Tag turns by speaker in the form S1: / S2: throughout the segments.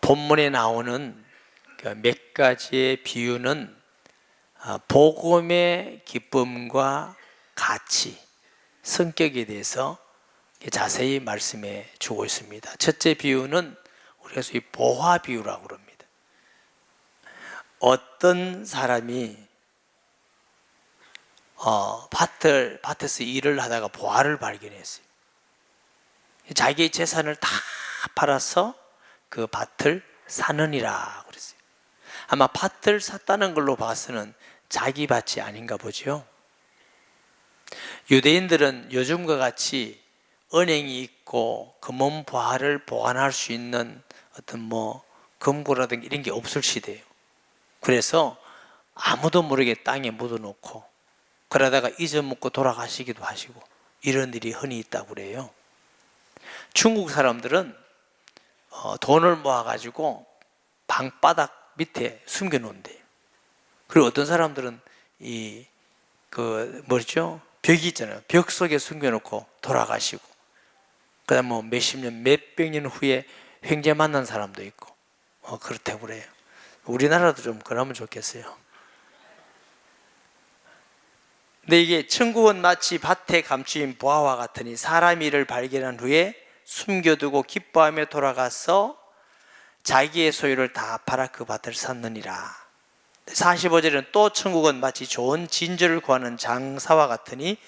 S1: 본문에 나오는 그 몇 가지의 비유는 복음의 기쁨과 가치, 성격에 대해서 자세히 말씀해 주고 있습니다. 첫째 비유는 우리가 소위 보화 비유라고 합니다. 어떤 사람이 밭에서 일을 하다가 보화를 발견했어요. 자기의 재산을 다 팔아서 그 밭을 사느니라 그랬어요. 아마 밭을 샀다는 걸로 봐서는 자기 밭이 아닌가 보죠. 유대인들은 요즘과 같이 은행이 있고 금은 보화를 보관할 수 있는 어떤 금고라든가 이런 게 없을 시대예요. 그래서 아무도 모르게 땅에 묻어놓고 그러다가 잊어먹고 돌아가시기도 하시고 이런 일이 흔히 있다고 그래요. 중국 사람들은 돈을 모아가지고 방바닥 밑에 숨겨놓는데요. 그리고 어떤 사람들은 벽이 있잖아요. 벽 속에 숨겨놓고 돌아가시고, 그 다음 몇십 년, 몇백 년 후에 횡재 만난 사람도 있고, 그렇다고 그래요. 우리나라도 좀 그러면 좋겠어요. 근데 이게 천국은 마치 밭에 감추인 보화와 같으니 사람 일을 발견한 후에 숨겨두고 기뻐하며 돌아가서 자기의 소유를 다 팔아 그 밭을 샀느니라. 45절에는 또 천국은 마치 좋은 진주를 구하는 장사와 같으니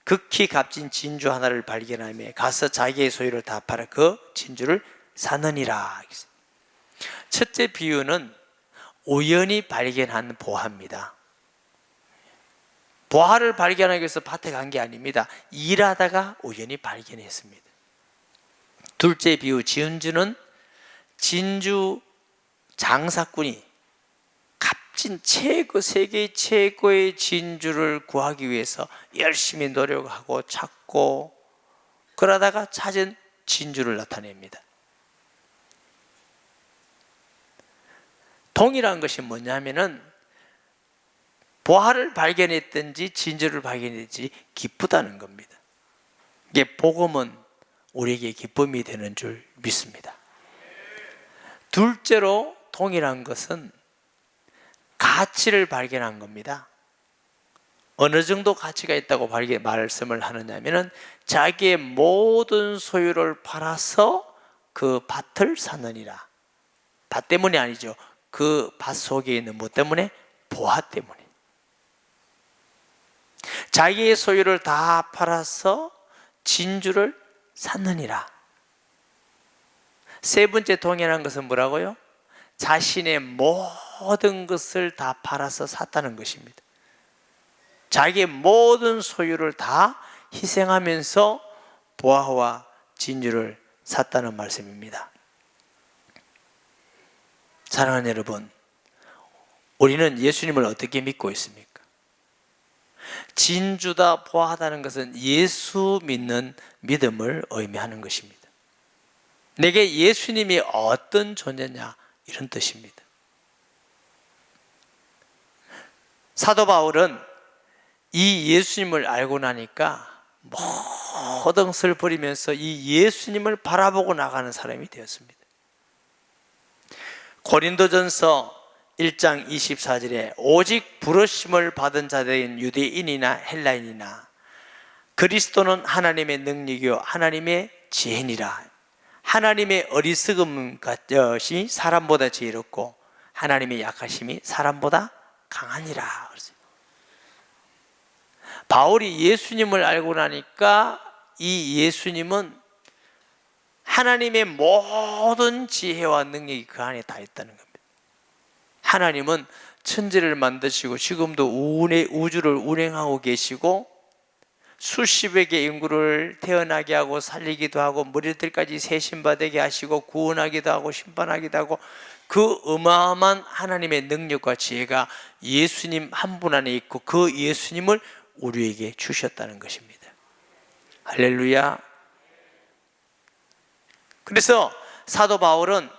S1: 극히 값진 진주 하나를 발견하며 가서 자기의 소유를 다 팔아 그 진주를 사느니라. 첫째 비유는 우연히 발견한 보화입니다. 보화를 발견하기 위해서 밭에 간 게 아닙니다. 일하다가 우연히 발견했습니다. 둘째 비유 진주는 진주 장사꾼이 값진 세계의 최고의 진주를 구하기 위해서 열심히 노력하고 찾고 그러다가 찾은 진주를 나타냅니다. 동일한 것이 뭐냐면은 보화를 발견했든지 진주를 발견했든지 기쁘다는 겁니다. 이게 복음은 우리에게 기쁨이 되는 줄 믿습니다. 둘째로 동일한 것은 가치를 발견한 겁니다. 어느 정도 가치가 있다고 말씀을 하느냐면은 자기의 모든 소유를 팔아서 그 밭을 사느니라. 밭 때문이 아니죠. 그 밭 속에 있는 뭐 때문에? 보화 때문에. 자기의 소유를 다 팔아서 진주를 샀느니라. 세 번째 동일한 것은 뭐라고요? 자신의 모든 것을 다 팔아서 샀다는 것입니다. 자기의 모든 소유를 다 희생하면서 보화와 진주를 샀다는 말씀입니다. 사랑하는 여러분, 우리는 예수님을 어떻게 믿고 있습니까? 진주다 보화하다는 것은 예수 믿는 믿음을 의미하는 것입니다. 내게 예수님이 어떤 존재냐 이런 뜻입니다. 사도 바울은 이 예수님을 알고 나니까 모든 것을 버리면서 이 예수님을 바라보고 나가는 사람이 되었습니다. 고린도전서 1장 24절에 오직 부르심을 받은 자들인 유대인이나 헬라인이나 그리스도는 하나님의 능력이요 하나님의 지혜니라. 하나님의 어리석음 같이 사람보다 지혜롭고 하나님의 약하심이 사람보다 강하니라. 바울이 예수님을 알고 나니까 이 예수님은 하나님의 모든 지혜와 능력이 그 안에 다 있다는 겁니다. 하나님은 천지를 만드시고 지금도 우주를 운행하고 계시고 수십여 개 인구를 태어나게 하고 살리기도 하고 머리들까지 세심받게 하시고 구원하기도 하고 심판하기도 하고 그 어마어마한 하나님의 능력과 지혜가 예수님 한 분 안에 있고 그 예수님을 우리에게 주셨다는 것입니다. 할렐루야. 그래서 사도 바울은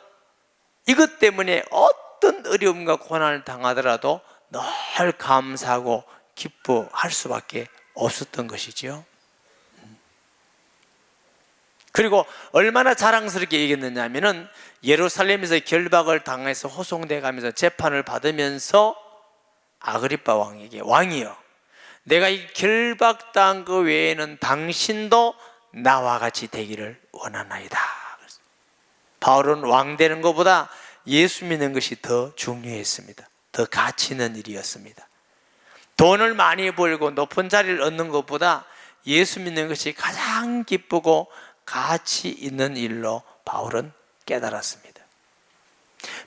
S1: 이것 때문에 어떤 어려움과 고난을 당하더라도 늘 감사하고 기뻐할 수밖에 없었던 것이죠. 그리고 얼마나 자랑스럽게 얘기했느냐 하면은 예루살렘에서 결박을 당해서 호송돼 가면서 재판을 받으면서 아그리빠 왕에게, 왕이여, 내가 이 결박당한 그 외에는 당신도 나와 같이 되기를 원하나이다. 바울은 왕 되는 것보다 예수 믿는 것이 더 중요했습니다. 더 가치 있는 일이었습니다. 돈을 많이 벌고 높은 자리를 얻는 것보다 예수 믿는 것이 가장 기쁘고 가치 있는 일로 바울은 깨달았습니다.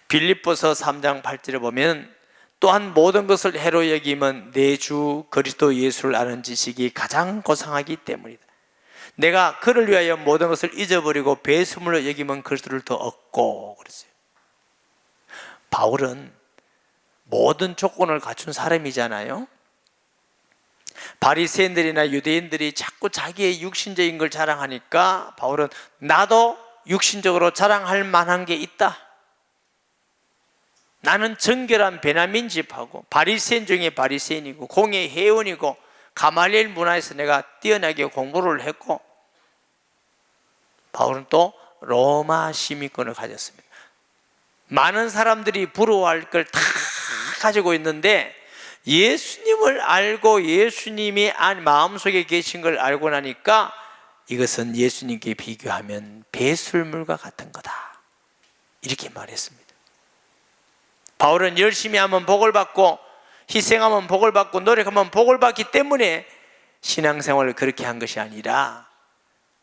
S1: 빌립보서 3장 8절에 보면, 또한 모든 것을 해로 여기면 내 주 그리스도 예수를 아는 지식이 가장 고상하기 때문이다. 내가 그를 위하여 모든 것을 잊어버리고 배수물로 여기면 그리스도를 더 얻고. 그랬어요. 바울은 모든 조건을 갖춘 사람이잖아요. 바리새인들이나 유대인들이 자꾸 자기의 육신적인 걸 자랑하니까 바울은 나도 육신적으로 자랑할 만한 게 있다. 나는 정결한 베냐민 집하고 바리새인 중에 바리새인이고 공의 회원이고 가말리엘 문화에서 내가 뛰어나게 공부를 했고, 바울은 또 로마 시민권을 가졌습니다. 많은 사람들이 부러워할 걸 다 가지고 있는데 예수님을 알고 예수님이 마음속에 계신 걸 알고 나니까 이것은 예수님께 비교하면 배설물과 같은 거다, 이렇게 말했습니다. 바울은 열심히 하면 복을 받고 희생하면 복을 받고 노력하면 복을 받기 때문에 신앙생활을 그렇게 한 것이 아니라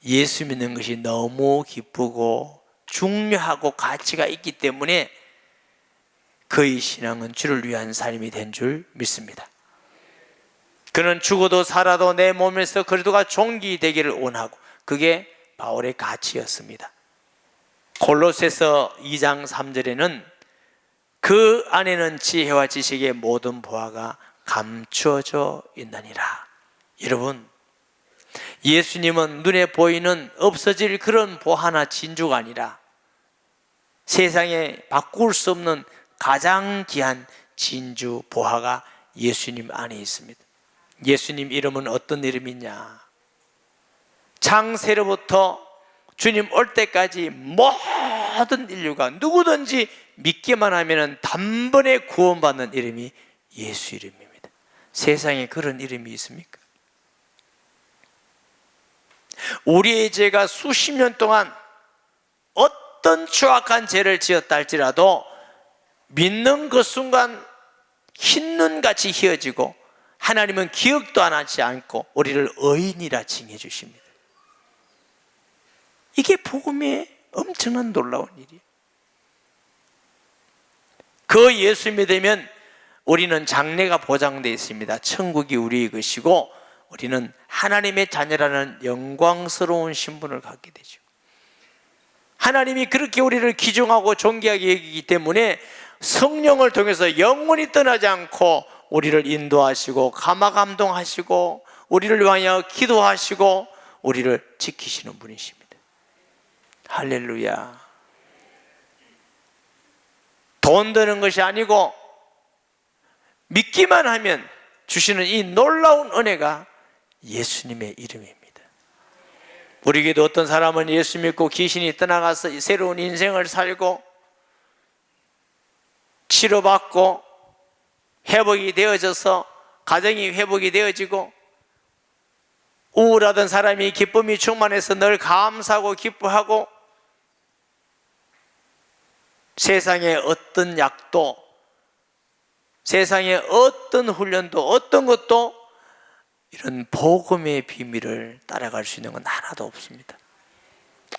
S1: 예수 믿는 것이 너무 기쁘고 중요하고 가치가 있기 때문에 그의 신앙은 주를 위한 삶이 된 줄 믿습니다. 그는 죽어도 살아도 내 몸에서 그리스도가 존귀되기를 원하고, 그게 바울의 가치였습니다. 골로새서 2장 3절에는 그 안에는 지혜와 지식의 모든 보화가 감추어져 있느니라. 여러분, 예수님은 눈에 보이는 없어질 그런 보화나 진주가 아니라 세상에 바꿀 수 없는 가장 귀한 진주 보화가 예수님 안에 있습니다. 예수님 이름은 어떤 이름이냐? 창세로부터 주님 올 때까지 모든 인류가 누구든지 믿기만 하면 단번에 구원받는 이름이 예수 이름입니다. 세상에 그런 이름이 있습니까? 우리의 죄가 수십 년 동안 어떤 추악한 죄를 지었다 할지라도 믿는 그 순간 흰눈같이 휘어지고 하나님은 기억도 안 하지 않고 우리를 의인이라 칭해 주십니다. 이게 복음의 엄청난 놀라운 일이에요. 그 예수 믿으면 우리는 장래가 보장되어 있습니다. 천국이 우리의 것이고 우리는 하나님의 자녀라는 영광스러운 신분을 갖게 되죠. 하나님이 그렇게 우리를 귀중하고 존귀하게 여기기 때문에 성령을 통해서 영원히 떠나지 않고 우리를 인도하시고 감화감동하시고 우리를 위하여 기도하시고 우리를 지키시는 분이십니다. 할렐루야. 돈 드는 것이 아니고 믿기만 하면 주시는 이 놀라운 은혜가 예수님의 이름입니다. 우리에게도 어떤 사람은 예수 믿고 귀신이 떠나가서 새로운 인생을 살고 치료받고 회복이 되어져서 가정이 회복이 되어지고, 우울하던 사람이 기쁨이 충만해서 늘 감사하고 기뻐하고, 세상의 어떤 약도, 세상의 어떤 훈련도, 어떤 것도 이런 복음의 비밀을 따라갈 수 있는 건 하나도 없습니다.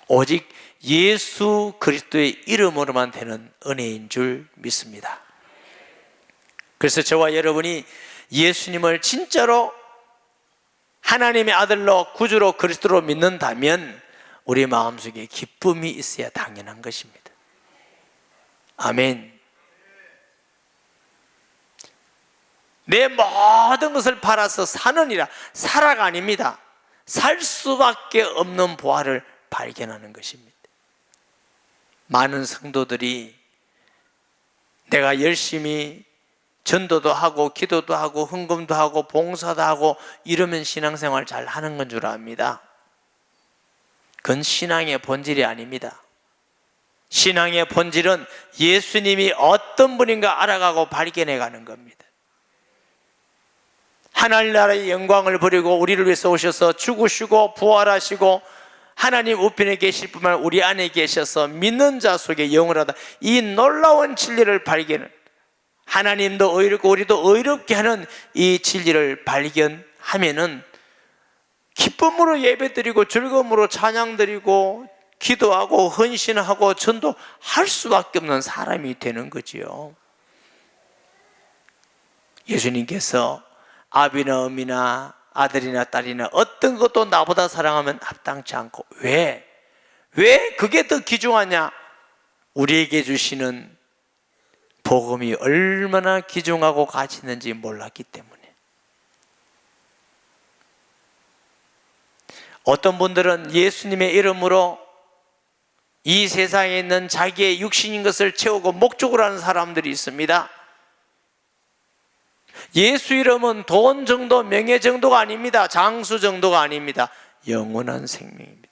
S1: 오직 예수 그리스도의 이름으로만 되는 은혜인 줄 믿습니다. 그래서 저와 여러분이 예수님을 진짜로 하나님의 아들로 구주로 그리스도로 믿는다면 우리 마음속에 기쁨이 있어야 당연한 것입니다. 아멘. 내 모든 것을 팔아서 사느니라. 사라가 아닙니다. 살 수밖에 없는 보화를 발견하는 것입니다. 많은 성도들이 내가 열심히 전도도 하고 기도도 하고 헌금도 하고 봉사도 하고 이러면 신앙생활 잘 하는 건 줄 압니다. 그건 신앙의 본질이 아닙니다. 신앙의 본질은 예수님이 어떤 분인가 알아가고 발견해 가는 겁니다. 하나님 나라의 영광을 버리고 우리를 위해서 오셔서 죽으시고 부활하시고 하나님 우편에 계실 뿐만 아니라 우리 안에 계셔서 믿는 자 속에 영원하다, 이 놀라운 진리를 발견, 하나님도 의롭고 우리도 의롭게 하는 이 진리를 발견하면은 기쁨으로 예배드리고 즐거움으로 찬양드리고 기도하고 헌신하고 전도할 수밖에 없는 사람이 되는 거지요. 예수님께서 아비나 어미나 아들이나 딸이나 어떤 것도 나보다 사랑하면 합당치 않고, 왜 그게 더 귀중하냐? 우리에게 주시는 복음이 얼마나 귀중하고 가치 있는지 몰랐기 때문에. 어떤 분들은 예수님의 이름으로 이 세상에 있는 자기의 육신인 것을 채우고 목적으로 하는 사람들이 있습니다. 예수 이름은 돈 정도, 명예 정도가 아닙니다. 장수 정도가 아닙니다. 영원한 생명입니다.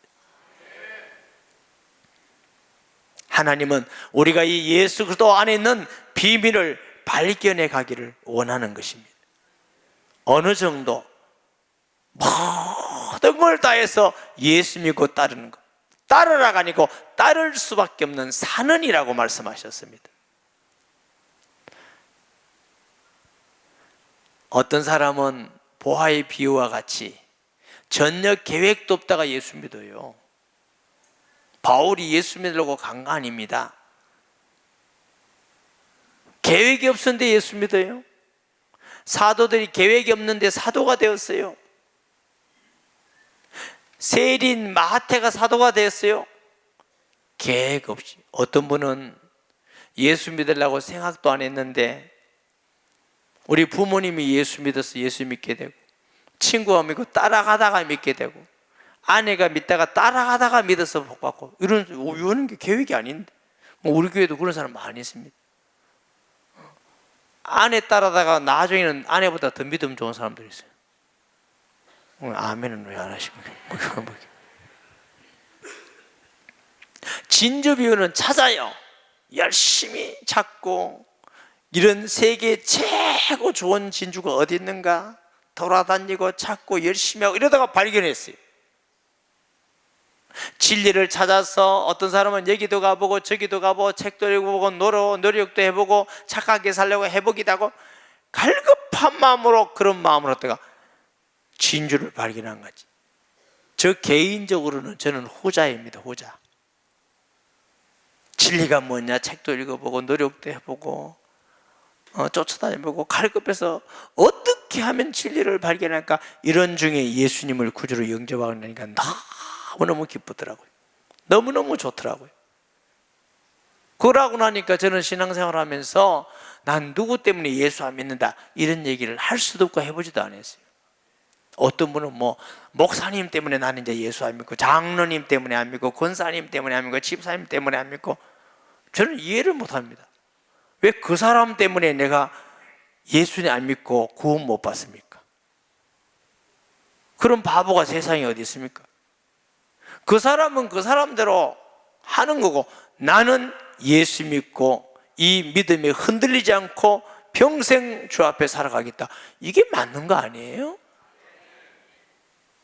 S1: 하나님은 우리가 이 예수 그리스도 안에 있는 비밀을 발견해 가기를 원하는 것입니다. 어느 정도? 모든 걸 다해서 예수 믿고 따르는 것, 따르라가 아니고 따를 수밖에 없는 사는이라고 말씀하셨습니다. 어떤 사람은 보화의 비유와 같이 전혀 계획도 없다가 예수 믿어요. 바울이 예수 믿으려고 간 거 아닙니다. 계획이 없었는데 예수 믿어요. 사도들이 계획이 없는데 사도가 되었어요. 세린 마하테가 사도가 되었어요. 계획 없이. 어떤 분은 예수 믿으려고 생각도 안 했는데 우리 부모님이 예수 믿어서 예수 믿게 되고, 친구가 믿고 따라가다가 믿게 되고, 아내가 믿다가 따라가다가 믿어서 복받고, 이런 게 계획이 아닌데, 우리 교회도 그런 사람 많이 있습니다. 아내 따라다가 나중에는 아내보다 더 믿음 좋은 사람들이 있어요. 오늘 아멘은 왜 안 하십니까? 진주 비유는 찾아요. 열심히 찾고, 이런 세계 최고 좋은 진주가 어디 있는가 돌아다니고 찾고 열심히 하고 이러다가 발견했어요. 진리를 찾아서 어떤 사람은 여기도 가보고 저기도 가보고 책도 읽어보고 노력도 해보고 착하게 살려고 해보기도 하고 갈급한 마음으로, 그런 마음으로 다가 진주를 발견한 거지. 저 개인적으로는 저는 후자입니다. 후자. 진리가 뭐냐 책도 읽어보고 노력도 해보고 쫓아다니고 갈급해서 어떻게 하면 진리를 발견할까, 이런 중에 예수님을 구주로 영접하니까 너무너무 기쁘더라고요. 너무너무 좋더라고요. 그러고 나니까 저는 신앙생활 하면서 난 누구 때문에 예수 안 믿는다 이런 얘기를 할 수도 없고 해보지도 않았어요. 어떤 분은 목사님 때문에 나는 이제 예수 안 믿고, 장로님 때문에 안 믿고, 권사님 때문에 안 믿고, 집사님 때문에 안 믿고, 저는 이해를 못합니다. 왜 그 사람 때문에 내가 예수님 안 믿고 구원 못 받습니까? 그런 바보가 세상에 어디 있습니까? 그 사람은 그 사람대로 하는 거고, 나는 예수 믿고 이 믿음에 흔들리지 않고 평생 주 앞에 살아가겠다, 이게 맞는 거 아니에요?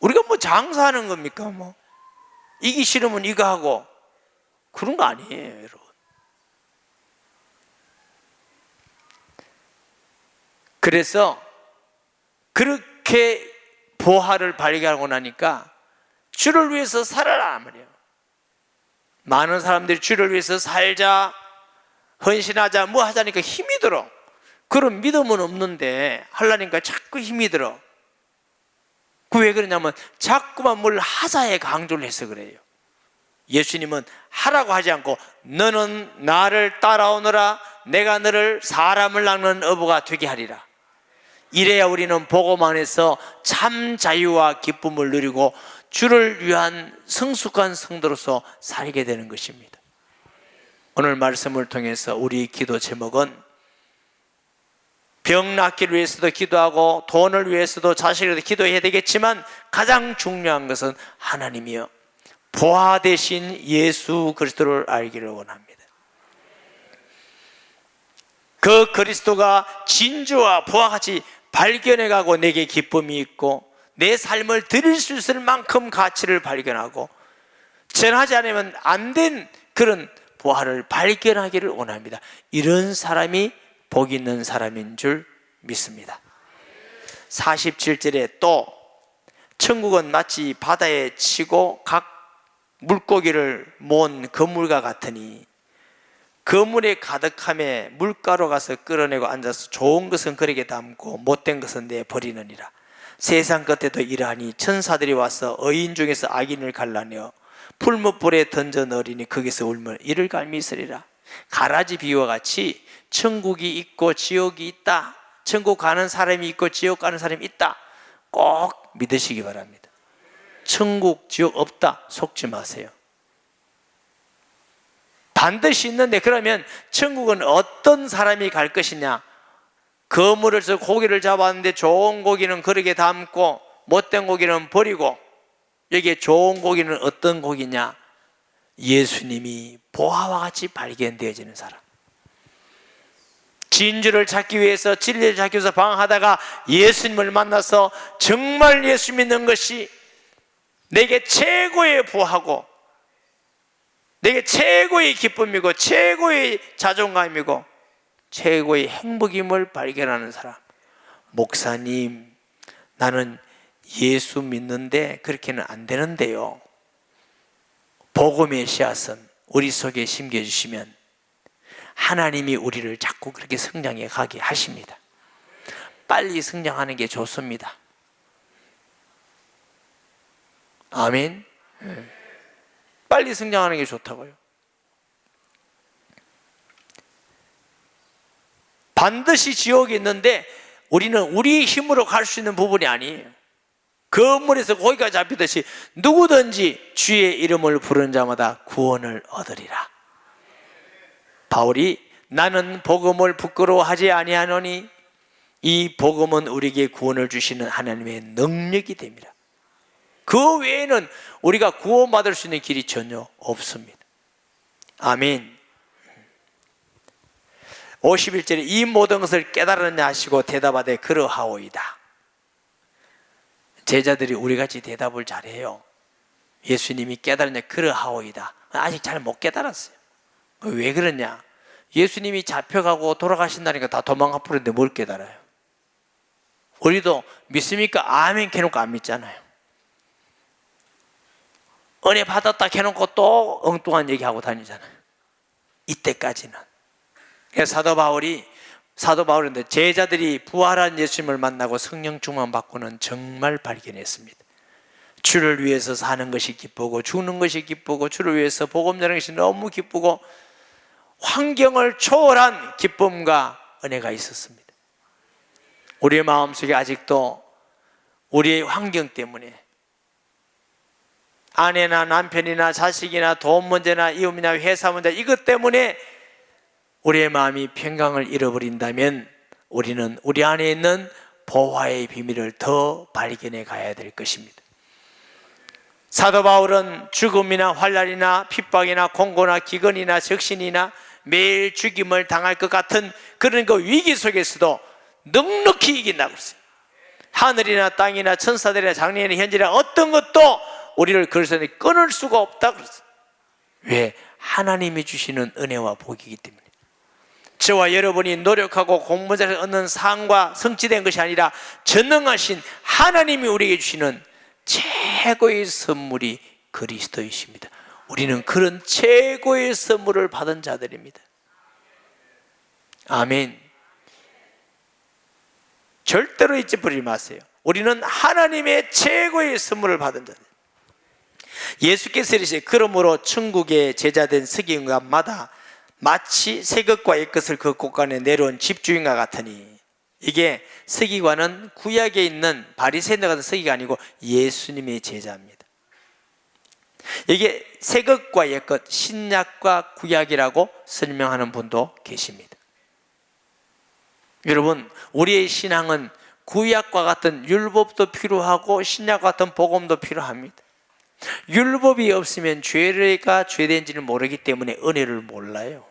S1: 우리가 장사하는 겁니까? 이기 싫으면 이거 하고 그런 거 아니에요, 여러분. 그래서 그렇게 보화를 발견하고 나니까 주를 위해서 살아라 말이에요. 많은 사람들이 주를 위해서 살자, 헌신하자, 뭐 하자니까 힘이 들어. 그런 믿음은 없는데 하려니까 자꾸 힘이 들어. 그 왜 그러냐면 자꾸만 뭘 하자에 강조를 해서 그래요. 예수님은 하라고 하지 않고 너는 나를 따라오너라, 내가 너를 사람을 낚는 어부가 되게 하리라. 이래야 우리는 복음 안에서 참 자유와 기쁨을 누리고 주를 위한 성숙한 성도로서 살게 되는 것입니다. 오늘 말씀을 통해서 우리 기도 제목은 병 낫기를 위해서도 기도하고 돈을 위해서도 자식을 위해서 기도해야 되겠지만 가장 중요한 것은 하나님이여 보화 되신 예수 그리스도를 알기를 원합니다. 그 그리스도가 진주와 보화 같이 발견해가고 내게 기쁨이 있고 내 삶을 드릴 수 있을 만큼 가치를 발견하고 전하지 않으면 안 된 그런 보화를 발견하기를 원합니다. 이런 사람이 복 있는 사람인 줄 믿습니다. 47절에 또 천국은 마치 바다에 치고 각 물고기를 모은 그물과 같으니 그물에 가득함에 물가로 가서 끌어내고 앉아서 좋은 것은 그에게 담고 못된 것은 내버리느니라. 세상 끝에도 이러하니 천사들이 와서 의인 중에서 악인을 갈라내어 풀무불에 던져 넣으리니 거기서 울면 이를 갈미 있으리라. 가라지 비유와 같이 천국이 있고 지옥이 있다, 천국 가는 사람이 있고 지옥 가는 사람이 있다, 꼭 믿으시기 바랍니다. 천국 지옥 없다 속지 마세요. 반드시 있는데, 그러면 천국은 어떤 사람이 갈 것이냐? 그물을 써 고기를 잡았는데 좋은 고기는 그릇에 담고 못된 고기는 버리고, 여기에 좋은 고기는 어떤 고기냐? 예수님이 보화와 같이 발견되어지는 사람. 진주를 찾기 위해서, 진리를 찾기 위해서 방황하다가 예수님을 만나서 정말 예수 믿는 것이 내게 최고의 보화고 내게 최고의 기쁨이고 최고의 자존감이고 최고의 행복임을 발견하는 사람. 목사님, 나는 예수 믿는데 그렇게는 안 되는데요. 복음의 씨앗은 우리 속에 심겨주시면 하나님이 우리를 자꾸 그렇게 성장해 가게 하십니다. 빨리 성장하는 게 좋습니다. 아멘. 빨리 성장하는 게 좋다고요. 반드시 지옥이 있는데 우리는 우리 힘으로 갈 수 있는 부분이 아니에요. 그물에서 고기가 잡히듯이 누구든지 주의 이름을 부르는 자마다 구원을 얻으리라. 바울이 나는 복음을 부끄러워하지 아니하노니 이 복음은 우리에게 구원을 주시는 하나님의 능력이 됩니다. 그 외에는 우리가 구원받을 수 있는 길이 전혀 없습니다. 아멘. 51절에 이 모든 것을 깨달았냐 하시고 대답하되 그러하오이다. 제자들이 우리같이 대답을 잘해요. 예수님이 깨달았냐? 그러하오이다. 아직 잘 못 깨달았어요. 왜 그러냐? 예수님이 잡혀가고 돌아가신다니까 다 도망가 버렸는데 뭘 깨달아요? 우리도 믿습니까? 아멘 해놓고 안 믿잖아요. 은혜 받았다 해놓고 또 엉뚱한 얘기하고 다니잖아요. 이때까지는. 사도 바울인데 제자들이 부활한 예수님을 만나고 성령 충만 받고는 정말 발견했습니다. 주를 위해서 사는 것이 기쁘고 죽는 것이 기쁘고 주를 위해서 복음 전하는 것이 너무 기쁘고 환경을 초월한 기쁨과 은혜가 있었습니다. 우리의 마음속에 아직도 우리의 환경 때문에 아내나 남편이나 자식이나 돈 문제나 이웃이나 회사 문제, 이것 때문에 우리의 마음이 평강을 잃어버린다면 우리는 우리 안에 있는 보화의 비밀을 더 발견해 가야 될 것입니다. 사도 바울은 죽음이나 환난이나 핍박이나 공고나 기근이나 적신이나 매일 죽임을 당할 것 같은 그런 그 위기 속에서도 넉넉히 이긴다고 했어요. 하늘이나 땅이나 천사들이나 장래나 현재나 어떤 것도 우리를 그래서 끊을 수가 없다고 그랬어요. 왜? 하나님이 주시는 은혜와 복이기 때문에. 저와 여러분이 노력하고 공부해서 얻는 상과 성취된 것이 아니라 전능하신 하나님이 우리에게 주시는 최고의 선물이 그리스도이십니다. 우리는 그런 최고의 선물을 받은 자들입니다. 아멘. 절대로 잊지 버리지 마세요. 우리는 하나님의 최고의 선물을 받은 자들. 예수께서 이르시되 그러므로 천국의 제자된 서기관마다 마치 새 것과 옛 것을 그 곳간에 내려온 집주인과 같으니, 이게 서기관은 구약에 있는 바리새인들 같은 서기가 아니고 예수님의 제자입니다. 이게 새 것과 옛 것, 신약과 구약이라고 설명하는 분도 계십니다. 여러분, 우리의 신앙은 구약과 같은 율법도 필요하고 신약과 같은 복음도 필요합니다. 율법이 없으면 죄가 죄된지를 모르기 때문에 은혜를 몰라요.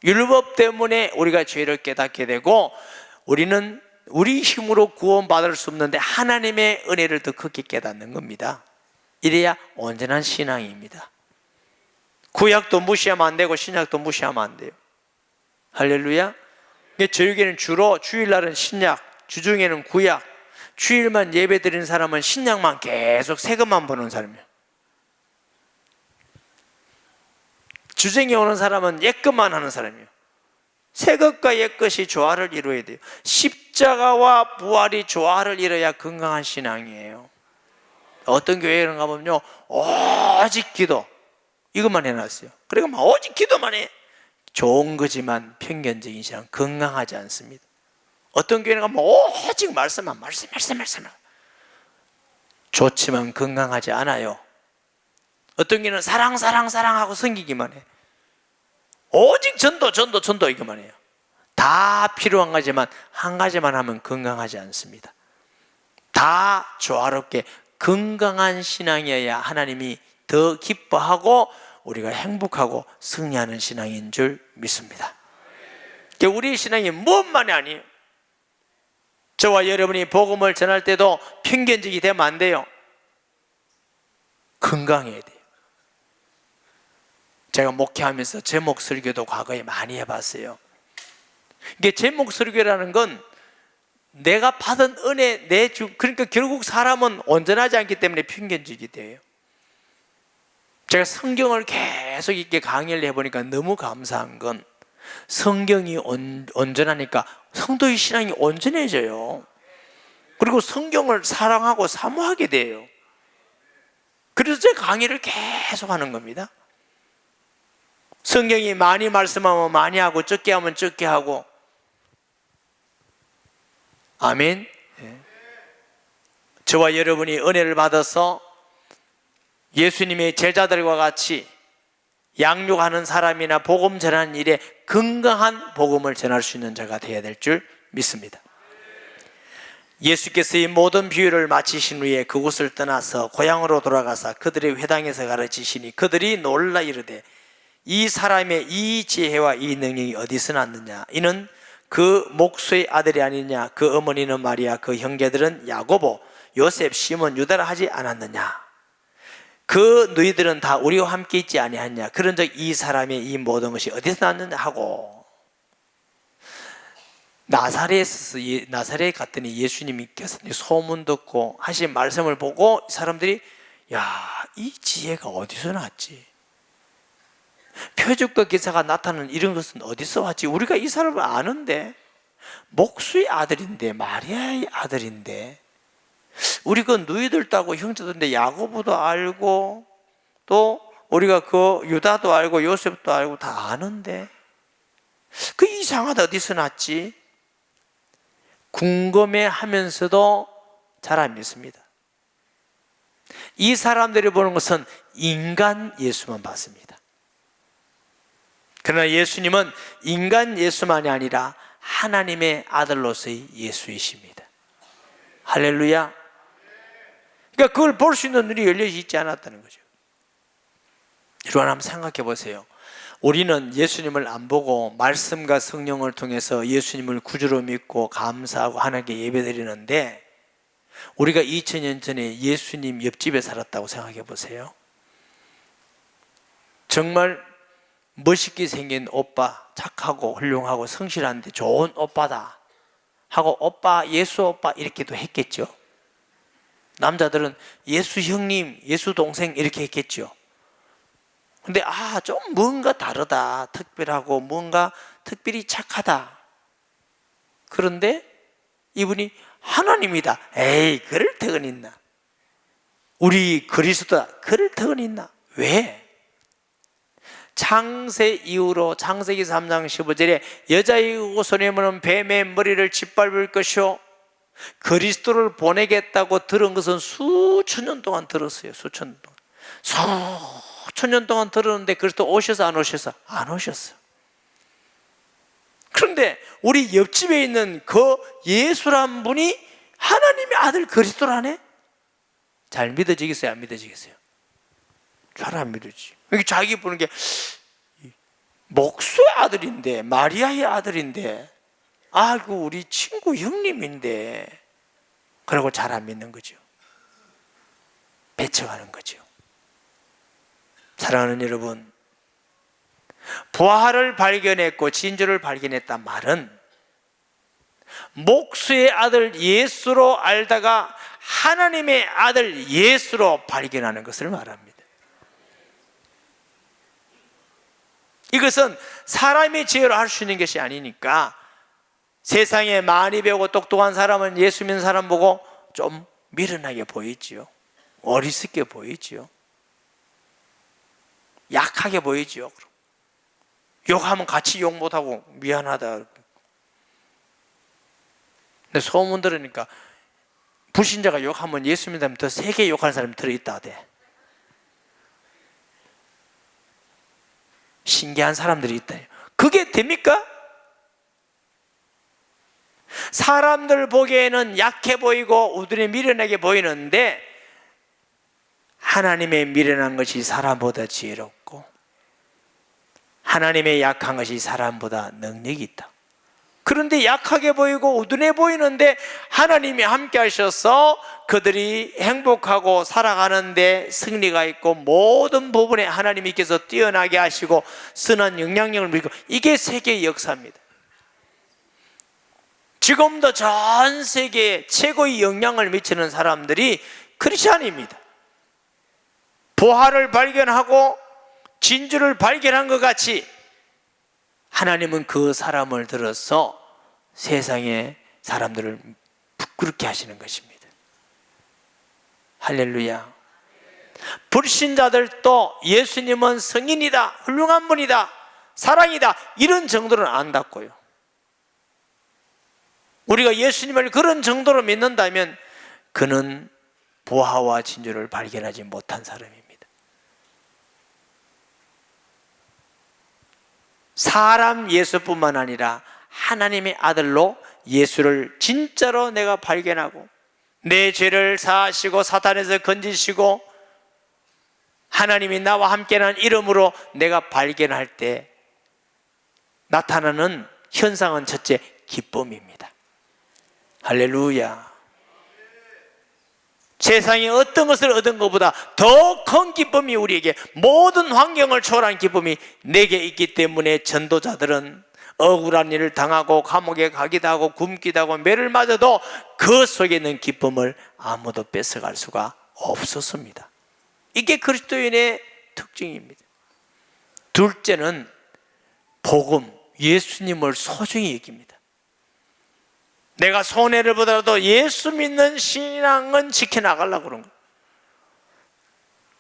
S1: 율법 때문에 우리가 죄를 깨닫게 되고 우리는 우리 힘으로 구원받을 수 없는데 하나님의 은혜를 더 크게 깨닫는 겁니다. 이래야 온전한 신앙입니다. 구약도 무시하면 안 되고 신약도 무시하면 안 돼요. 할렐루야. 저에게는 주로 주일날은 신약, 주중에는 구약, 주일만 예배 드리는 사람은 신약만 계속 새 것만 보는 사람이에요. 주중에 오는 사람은 옛 것만 하는 사람이에요. 새 것과 옛 것이 조화를 이루어야 돼요. 십자가와 부활이 조화를 이뤄야 건강한 신앙이에요. 어떤 교회에 가보면요, 오직 기도 이것만 해놨어요. 그러니까 오직 기도만 해. 좋은 거지만 편견적인 신앙, 건강하지 않습니다. 어떤 교회는 가면 오직 말씀만 말씀 좋지만 건강하지 않아요. 어떤 교회는 사랑하고 섬기기만 해. 오직 전도 이것만 해요. 다 필요한 거지만 한 가지만 하면 건강하지 않습니다. 다 조화롭게 건강한 신앙이어야 하나님이 더 기뻐하고 우리가 행복하고 승리하는 신앙인 줄 믿습니다. 우리의 신앙이 뭔만이 아니에요. 저와 여러분이 복음을 전할 때도 편견적이 되면 안 돼요. 건강해야 돼요. 제가 목회하면서 제목 설교도 과거에 많이 해봤어요. 이게 제목 설교라는 건 내가 받은 은혜, 그러니까 결국 사람은 온전하지 않기 때문에 편견적이 돼요. 제가 성경을 계속 이렇게 강의를 해보니까 너무 감사한 건 성경이 온전하니까 성도의 신앙이 온전해져요. 그리고 성경을 사랑하고 사모하게 돼요. 그래서 제가 강의를 계속 하는 겁니다. 성경이 많이 말씀하면 많이 하고 적게 하면 적게 하고. 아멘. 저와 여러분이 은혜를 받아서 예수님의 제자들과 같이 양육하는 사람이나 복음 전하는 일에 건강한 복음을 전할 수 있는 자가 되어야 될 줄 믿습니다. 예수께서 이 모든 비유를 마치신 후에 그곳을 떠나서 고향으로 돌아가사 그들의 회당에서 가르치시니 그들이 놀라 이르되 이 사람의 이 지혜와 이 능력이 어디서 났느냐? 이는 그 목수의 아들이 아니냐? 그 어머니는 마리아, 그 형제들은 야고보, 요셉, 시몬, 유다라 하지 않았느냐? 그 너희들은 다 우리와 함께 있지 아니하냐? 그런즉 이 사람의 이 모든 것이 어디서 났느냐 하고. 나사렛에 갔더니 예수님께서 소문 듣고 하신 말씀을 보고 사람들이 이 지혜가 어디서 났지? 표적과 기사가 나타나는 이런 것은 어디서 왔지? 우리가 이 사람을 아는데, 목수의 아들인데, 마리아의 아들인데, 우리가 너희들도 알고 형제들인데 야고보도 알고 또 우리가 그 유다도 알고 요셉도 알고 다 아는데 그 이상하다 어디서 났지? 궁금해하면서도 잘 안 믿습니다. 이 사람들이 보는 것은 인간 예수만 봤습니다. 그러나 예수님은 인간 예수만이 아니라 하나님의 아들로서의 예수이십니다. 할렐루야. 그러니까 그걸 볼 수 있는 눈이 열려 있지 않았다는 거죠. 여러분 한번 생각해 보세요. 우리는 예수님을 안 보고 말씀과 성령을 통해서 예수님을 구주로 믿고 감사하고 하나님께 예배드리는데 우리가 2000년 전에 예수님 옆집에 살았다고 생각해 보세요. 정말 멋있게 생긴 오빠, 착하고 훌륭하고 성실한데 좋은 오빠다 하고 오빠, 예수 오빠 이렇게도 했겠죠. 남자들은 예수 형님, 예수 동생 이렇게 했겠죠. 근데 좀 뭔가 다르다, 특별하고 뭔가 특별히 착하다. 그런데 이분이 하나님이다. 에이, 그럴 턱은 있나? 우리 그리스도다. 그럴 턱은 있나? 왜? 창세 이후로 창세기 3장 15절에 여자의 후손이면 뱀의 머리를 짓밟을 것이요 그리스도를 보내겠다고 들은 것은 수천 년 동안 들었어요. 수천 년 동안 들었는데 그리스도 오셔서 안 오셔서? 안 오셨어. 그런데 우리 옆집에 있는 그 예수란 분이 하나님의 아들 그리스도라네? 잘 믿어지겠어요? 안 믿어지겠어요? 잘 안 믿어지. 이게 자기 보는 게 목수의 아들인데, 마리아의 아들인데, 아이고 우리 친구 형님인데, 그러고 잘 안 믿는 거죠. 배척하는 거죠. 사랑하는 여러분, 부활을 발견했고 진주를 발견했단 말은 목수의 아들 예수로 알다가 하나님의 아들 예수로 발견하는 것을 말합니다. 이것은 사람의 지혜로 할 수 있는 것이 아니니까, 세상에 많이 배우고 똑똑한 사람은 예수 믿는 사람 보고 좀 미련하게 보이지요. 어리석게 보이지요. 약하게 보이지요. 욕하면 같이 욕 못하고 미안하다. 근데 소문 들으니까 불신자가 욕하면 예수 믿는 사람이 더 세게 욕하는 사람이 들어있다 하대. 신기한 사람들이 있다. 그게 됩니까? 사람들 보기에는 약해 보이고 우둔에 미련하게 보이는데, 하나님의 미련한 것이 사람보다 지혜롭고 하나님의 약한 것이 사람보다 능력이 있다. 그런데 약하게 보이고 우둔해 보이는데 하나님이 함께 하셔서 그들이 행복하고 살아가는데 승리가 있고, 모든 부분에 하나님께서 뛰어나게 하시고 선한 영향력을 미치고, 이게 세계의 역사입니다. 지금도 전 세계에 최고의 영향을 미치는 사람들이 크리스찬입니다. 부활을 발견하고 진주를 발견한 것 같이 하나님은 그 사람을 들어서 세상의 사람들을 부끄럽게 하시는 것입니다. 할렐루야. 불신자들도 예수님은 성인이다, 훌륭한 분이다, 사랑이다, 이런 정도는 안다고요. 우리가 예수님을 그런 정도로 믿는다면 그는 부활과 진주를 발견하지 못한 사람입니다. 사람 예수뿐만 아니라 하나님의 아들로 예수를 진짜로 내가 발견하고 내 죄를 사하시고 사탄에서 건지시고 하나님이 나와 함께하는 이름으로 내가 발견할 때 나타나는 현상은 첫째, 기쁨입니다. 할렐루야. 세상에 어떤 것을 얻은 것보다 더 큰 기쁨이, 우리에게 모든 환경을 초월한 기쁨이 내게 있기 때문에 전도자들은 억울한 일을 당하고 감옥에 가기도 하고 굶기도 하고 매를 맞아도 그 속에 있는 기쁨을 아무도 뺏어갈 수가 없었습니다. 이게 그리스도인의 특징입니다. 둘째는 복음, 예수님을 소중히 여깁니다. 내가 손해를 보더라도 예수 믿는 신앙은 지켜나가려고 그런 거예요.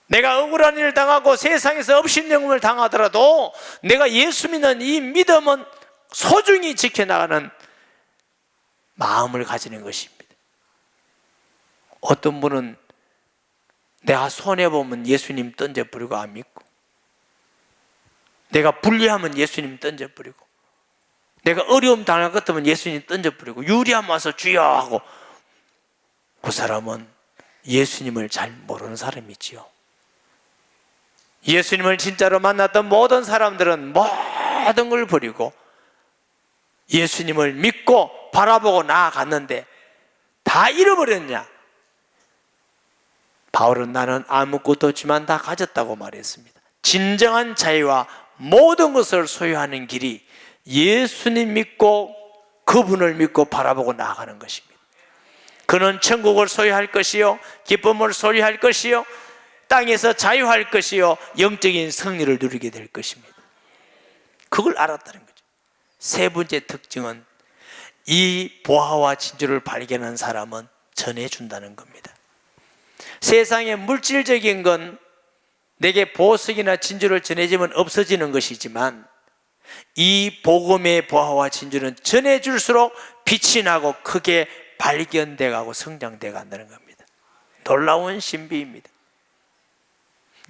S1: 내가 억울한 일을 당하고 세상에서 업신여금을 당하더라도 내가 예수 믿는 이 믿음은 소중히 지켜나가는 마음을 가지는 것입니다. 어떤 분은 내가 손해보면 예수님 던져버리고 안 믿고, 내가 불리하면 예수님 던져버리고, 내가 어려움 당할 것 같으면 예수님 던져버리고, 유리함 와서 주여 하고, 그 사람은 예수님을 잘 모르는 사람이지요. 예수님을 진짜로 만났던 모든 사람들은 모든 걸 버리고 예수님을 믿고 바라보고 나아갔는데 다 잃어버렸냐? 바울은 나는 아무것도 없지만 다 가졌다고 말했습니다. 진정한 자유와 모든 것을 소유하는 길이 예수님 믿고 그분을 믿고 바라보고 나아가는 것입니다. 그는 천국을 소유할 것이요, 기쁨을 소유할 것이요, 땅에서 자유할 것이요, 영적인 승리를 누리게 될 것입니다. 그걸 알았다는 거죠. 세 번째 특징은 이 보화와 진주를 발견한 사람은 전해준다는 겁니다. 세상의 물질적인 건 내게 보석이나 진주를 전해주면 없어지는 것이지만, 이 복음의 보화와 진주는 전해줄수록 빛이 나고 크게 발견돼 가고 성장돼 간다는 겁니다. 놀라운 신비입니다.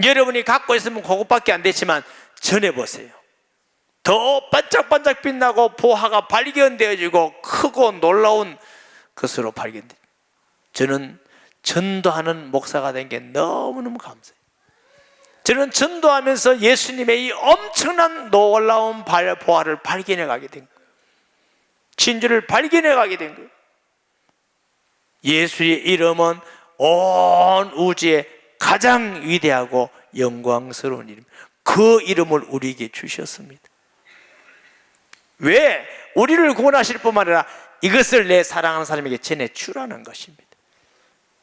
S1: 여러분이 갖고 있으면 그것밖에 안 되지만 전해보세요. 더 반짝반짝 빛나고 보화가 발견되어지고 크고 놀라운 것으로 발견돼요. 저는 전도하는 목사가 된 게 너무너무 감사해요. 저는 전도하면서 예수님의 이 엄청난 놀라운 보화를 발견해 가게 된 거예요. 진주를 발견해 가게 된 거예요. 예수의 이름은 온 우주에 가장 위대하고 영광스러운 이름, 그 이름을 우리에게 주셨습니다. 왜? 우리를 구원하실 뿐만 아니라 이것을 내 사랑하는 사람에게 전해주라는 것입니다.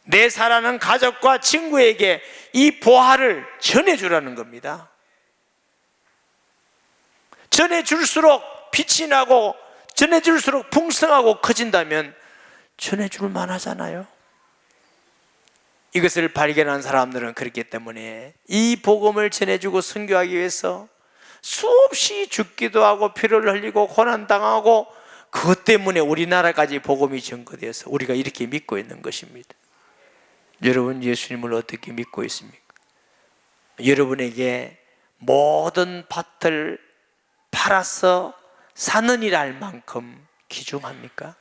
S1: 내 사랑하는 가족과 친구에게 이 보화를 전해주라는 겁니다. 전해줄수록 빛이 나고 전해줄수록 풍성하고 커진다면 전해줄 만하잖아요. 이것을 발견한 사람들은 그렇기 때문에 이 복음을 전해주고 선교하기 위해서 수없이 죽기도 하고 피를 흘리고 고난당하고, 그것 때문에 우리나라까지 복음이 전거되어서 우리가 이렇게 믿고 있는 것입니다. 여러분, 예수님을 어떻게 믿고 있습니까? 여러분에게 모든 밭을 팔아서 사는 일 할 만큼 귀중합니까?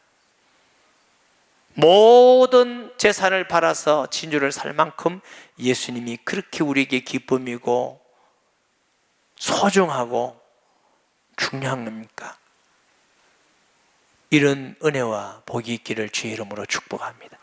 S1: 모든 재산을 팔아서 진주를 살 만큼 예수님이 그렇게 우리에게 기쁨이고 소중하고 중요한 겁니까? 이런 은혜와 복이 있기를 주의 이름으로 축복합니다.